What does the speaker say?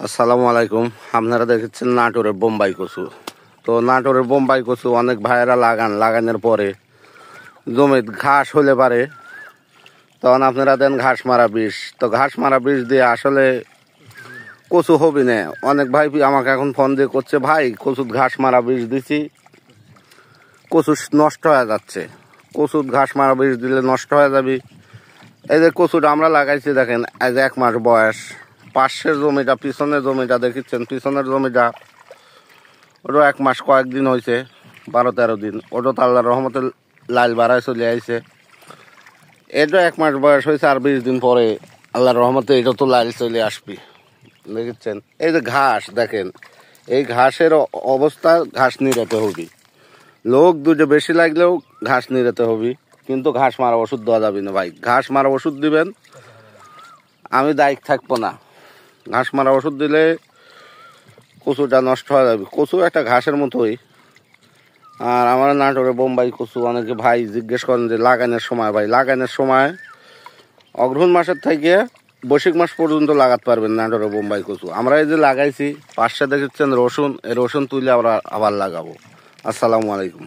আসসালামু আলাইকুম। আপনারা দেখেছেন নাটোরের বোম্বাই কচু। তো নাটোরের বোম্বাই কচু অনেক ভাইয়েরা লাগানোর পরে জমিতে ঘাস হলে পারে, তখন আপনারা দেন ঘাস মারা বিষ। তো ঘাস মারা বিষ দিয়ে আসলে কচু হবি না। অনেক ভাই আমাকে এখন ফোন দিয়ে করছে, ভাই কচুর ঘাস মারা বিষ দিছি, কচু নষ্ট হয়ে যাচ্ছে। কচুর ঘাস মারা বিষ দিলে নষ্ট হয়ে যাবে। এই যে কচুটা আমরা লাগাইছি, দেখেন আজ 1 মাস বয়স। পাশের জমিটা, পিছনের জমিটা দেখেছেন, পিছনের জমিটা ওটা 1 মাস কয়েকদিন হয়েছে, 12-13 দিন। ওটা তো আল্লাহর রহমতে লাল বাড়ায় চলে আইছে। এটা 1 মাস বয়স হয়েছে, আর 20 দিন পরে আল্লাহর রহমতে এটা তো লাল চলে আসবি। দেখেছেন এই যে ঘাস, দেখেন এই ঘাসের অবস্থা, ঘাস নিরাতে হবি। লোক দুটো বেশি লাগলেও ঘাস নিরাতে হবি, কিন্তু ঘাস মারা ওষুধ দেওয়া যাবে না ভাই। ঘাস মারা ওষুধ দিবেন, আমি দায়িত্ব থাকবো না। ঘাস মারা ওষুধ দিলে কচুটা নষ্ট হয়ে যাবে। কচু একটা ঘাসের মতোই। আর আমার নাটোরে বোম্বাই কচু অনেকে ভাই জিজ্ঞেস করেন যে লাগানোর সময়, ভাই লাগানোর সময় অগ্রহণ মাসের থেকে বৈশাখ মাস পর্যন্ত লাগাতে পারবেন নাটোরে বোম্বাই কচু। আমরা এই যে লাগাইছি, পাশে দেখেছেন রসুন, এই রসুন তুলে আমরা আবার লাগাবো। আসসালামু আলাইকুম।